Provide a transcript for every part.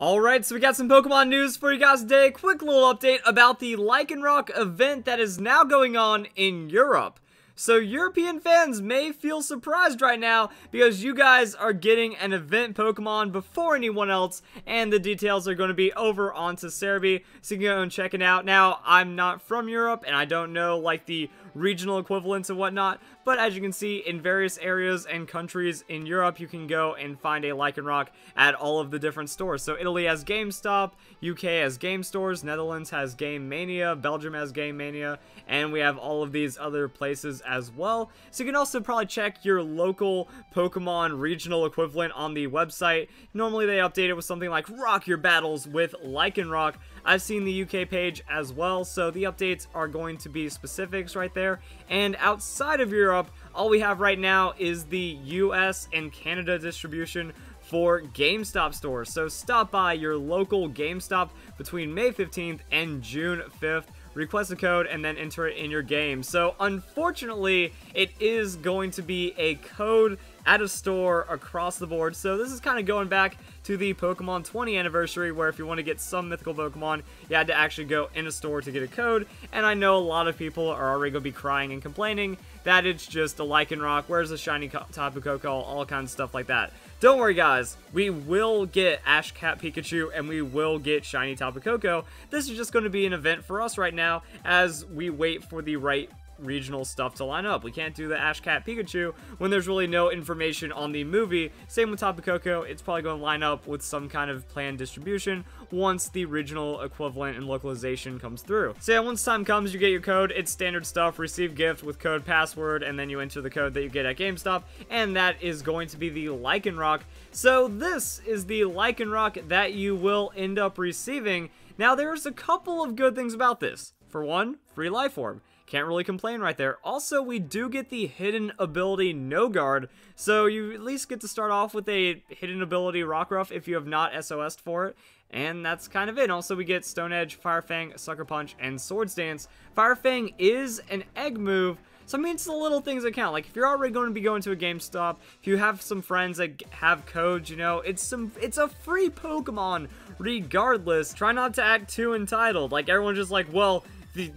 Alright, so we got some Pokemon news for you guys today. Quick little update about the Lycanroc event that is now going on in Europe. So European fans may feel surprised right now because you guys are getting an event Pokemon before anyone else, and the details are going to be over onto Cerebi, so you can go and check it out. Now, I'm not from Europe, and I don't know like the regional equivalents and whatnot, but as you can see, in various areas and countries in Europe, you can go and find a Lycanroc at all of the different stores. So Italy has GameStop, UK has Game Stores, Netherlands has Game Mania, Belgium has Game Mania, and we have all of these other places as well. So you can also probably check your local Pokemon regional equivalent on the website. Normally they update it with something like Rock Your Battles with Lycanroc. I've seen the UK page as well, so the updates are going to be specifics right there. And outside of Europe, all we have right now is the US and Canada distribution for GameStop stores. So stop by your local GameStop between May 15th and June 5th. Request a code and then enter it in your game. So unfortunately, it is going to be a code at a store across the board. So this is kind of going back to the Pokemon 20 anniversary, where if you want to get some mythical Pokemon, you had to actually go in a store to get a code. And I know a lot of people are already going to be crying and complaining that it's just a Lycanroc, where's the shiny Tapu Koko, all kinds of stuff like that. Don't worry guys, we will get Ash Cat Pikachu and we will get shiny Tapu Koko. This is just going to be an event for us right now as we wait for the right regional stuff to line up. We can't do the Ash Cat Pikachu when there's really no information on the movie. Same with Tapu Koko, it's probably going to line up with some kind of planned distribution once the regional equivalent and localization comes through. So yeah, once time comes, you get your code. It's standard stuff, receive gift with code password, and then you enter the code that you get at GameStop, and that is going to be the Lycanroc. So this is the Lycanroc that you will end up receiving. Now there's a couple of good things about this. For one, free life orb. Can't really complain right there. Also, we do get the hidden ability No Guard, so you at least get to start off with a hidden ability Rockruff if you have not SOS'd for it, and that's kind of it. Also, we get Stone Edge, Fire Fang, Sucker Punch, and Swords Dance. Fire Fang is an egg move, so I mean, it's the little things that count. Like, if you're already going to be going to a GameStop, if you have some friends that have codes, you know, it's a free Pokemon regardless. Try not to act too entitled. Like, everyone's just like, well,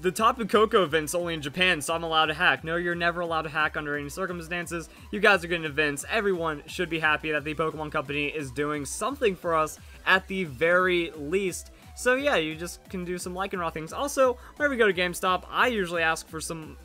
the Tapu Koko event's only in Japan, so I'm allowed to hack. No, you're never allowed to hack under any circumstances. You guys are getting events. Everyone should be happy that the Pokemon Company is doing something for us at the very least. So yeah, you just can do some Lycanroc things. Also, whenever you go to GameStop, I usually ask for some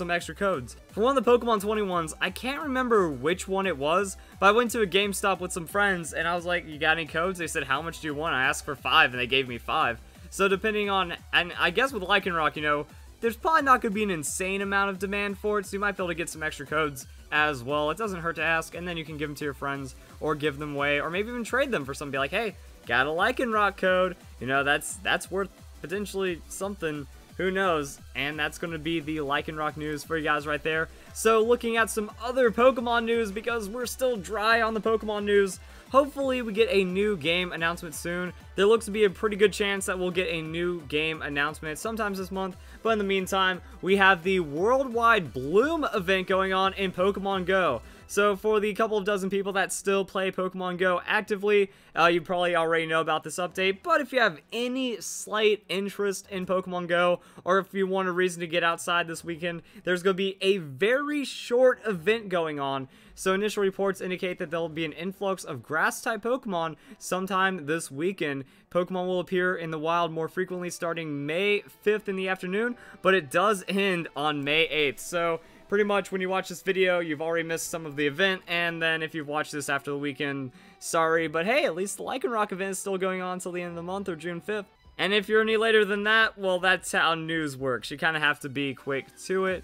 extra codes. For one of the Pokemon 20 ones, I can't remember which one it was, but I went to a GameStop with some friends, and I was like, you got any codes? They said, how much do you want? I asked for 5, and they gave me 5. So depending on, and I guess with Lycanroc, you know, there's probably not going to be an insane amount of demand for it, so you might be able to get some extra codes as well. It doesn't hurt to ask, and then you can give them to your friends, or give them away, or maybe even trade them for something. Be like, hey, got a Lycanroc code, you know, that's worth potentially something, who knows, and that's going to be the Lycanroc news for you guys right there. So looking at some other Pokemon news, because we're still dry on the Pokemon news, hopefully we get a new game announcement soon. There looks to be a pretty good chance that we'll get a new game announcement sometime this month, but in the meantime, we have the Worldwide Bloom event going on in Pokemon Go. So for the couple of dozen people that still play Pokemon Go actively, you probably already know about this update, but if you have any slight interest in Pokemon Go, or if you want a reason to get outside this weekend, there's going to be a very short event going on. So initial reports indicate that there will be an influx of grass-type Pokemon sometime this weekend. Pokemon will appear in the wild more frequently starting May 5th in the afternoon, but it does end on May 8th. So pretty much when you watch this video, you've already missed some of the event, and then if you've watched this after the weekend, sorry, but hey, at least the Lycanroc event is still going on until the end of the month, or June 5th. And if you're any later than that, well, that's how news works. You kind of have to be quick to it.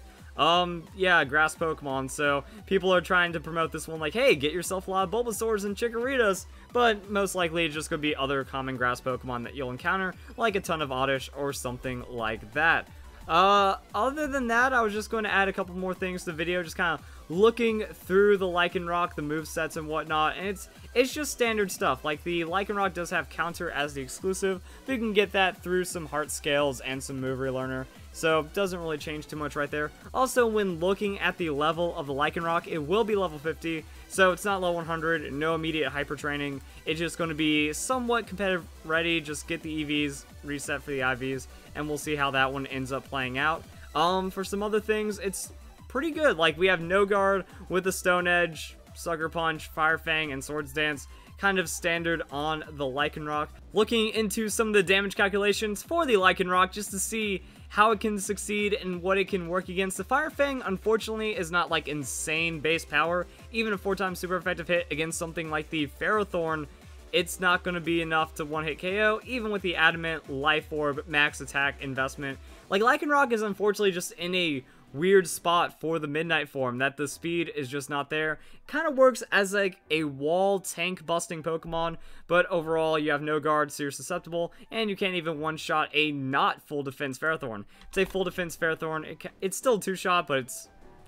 Yeah, grass Pokemon, so people are trying to promote this one like, hey, get yourself a lot of Bulbasaurs and Chikorritas, but most likely it's just going to be other common grass Pokemon that you'll encounter, like a ton of Oddish or something like that. Other than that, I was just going to add a couple more things to the video, just kind of looking through the Lycanroc, the movesets and whatnot, and it's just standard stuff. Like, the Lycanroc does have Counter as the exclusive, but you can get that through some Heart Scales and some Move Relearner. So, doesn't really change too much right there. Also, when looking at the level of the Lycanroc, it will be level 50. So it's not low 100, no immediate hyper training. It's just going to be somewhat competitive ready. Just get the EVs, reset for the IVs, and we'll see how that one ends up playing out. For some other things, it's pretty good. Like, we have No Guard with the Stone Edge, Sucker Punch, Fire Fang, and Swords Dance. Kind of standard on the Lycanroc. Looking into some of the damage calculations for the Lycanroc just to see how it can succeed and what it can work against. The Fire Fang, unfortunately, is not like insane base power. Even a 4x super effective hit against something like the Ferrothorn, it's not going to be enough to one-hit KO, even with the Adamant, Life Orb, max attack investment. Like, Lycanroc is unfortunately just in a weird spot for the Midnight form, that the speed is just not there. Kind of works as like a wall tank busting Pokemon, but overall you have no guard, so you're susceptible, and you can't even one-shot a not full defense Ferrothorn. It's a full defense Ferrothorn. It's still two-shot, but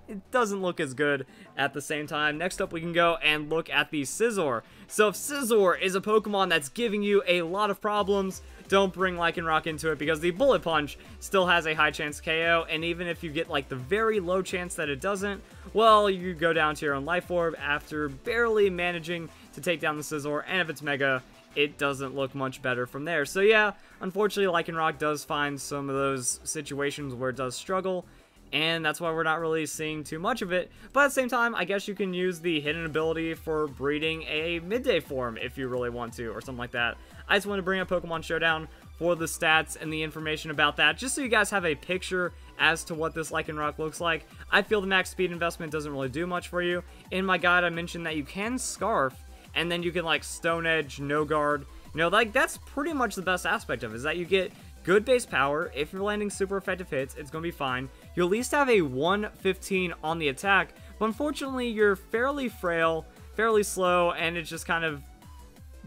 it doesn't look as good at the same time. Next up, we can go and look at the Scizor. So if Scizor is a Pokemon that's giving you a lot of problems, don't bring Lycanroc into it, because the Bullet Punch still has a high chance KO, and even if you get like the very low chance that it doesn't, well, you go down to your own Life Orb after barely managing to take down the Scizor, and if it's Mega, it doesn't look much better from there. So yeah, unfortunately, Lycanroc does find some of those situations where it does struggle, and that's why we're not really seeing too much of it. But at the same time, I guess you can use the hidden ability for breeding a midday form if you really want to, or something like that. I just want to bring up Pokemon Showdown for the stats and the information about that, just so you guys have a picture as to what this Lycanroc looks like. I feel the max speed investment doesn't really do much for you. In my guide, I mentioned that you can Scarf, and then you can like Stone Edge, No Guard. You know, like, that's pretty much the best aspect of it, is that you get good base power. If you're landing super effective hits, it's going to be fine. You'll at least have a 115 on the attack, but unfortunately, you're fairly frail, fairly slow, and it's just kind of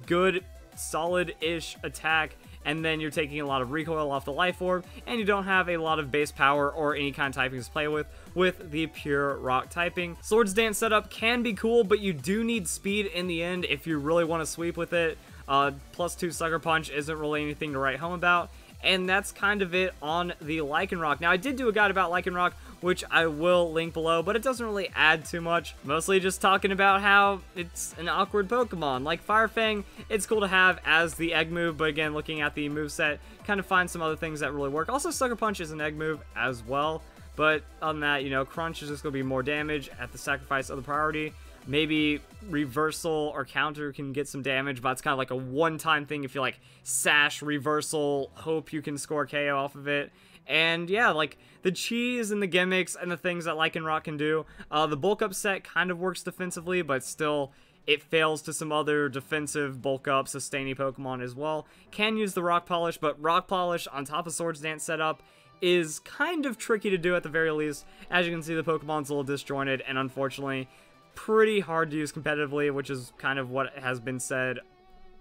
good, solid-ish attack, and then you're taking a lot of recoil off the Life Orb, and you don't have a lot of base power or any kind of typing to play with the pure rock typing. Swords Dance setup can be cool, but you do need speed in the end if you really want to sweep with it. +2 Sucker Punch isn't really anything to write home about. And that's kind of it on the Lycanroc. Now, I did do a guide about Lycanroc, which I will link below, but it doesn't really add too much. Mostly just talking about how it's an awkward Pokemon. Like Fire Fang, it's cool to have as the egg move, but again, looking at the moveset, kind of find some other things that really work. Also, Sucker Punch is an egg move as well, but on that, you know, Crunch is just going to be more damage at the sacrifice of the priority. Maybe Reversal or Counter can get some damage, but it's kind of like a one-time thing if you like Sash, Reversal, hope you can score KO off of it. And yeah, like the cheese and the gimmicks and the things that Lycanroc can do. The Bulk Up set kind of works defensively, but still it fails to some other defensive Bulk Up sustaining Pokemon as well. Can use the Rock Polish, but Rock Polish on top of Swords Dance setup is kind of tricky to do at the very least. As you can see, the Pokemon's a little disjointed, and unfortunately pretty hard to use competitively, which is kind of what has been said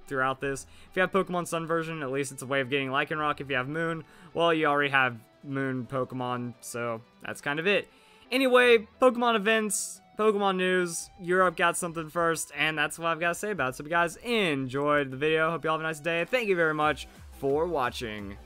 throughout this. If you have Pokemon Sun version, at least it's a way of getting Lycanroc. If you have Moon, well, you already have Moon Pokemon, so that's kind of it. Anyway, Pokemon events, Pokemon news, Europe got something first, and that's what I've got to say about it. So if you guys enjoyed the video, hope you all have a nice day. Thank you very much for watching.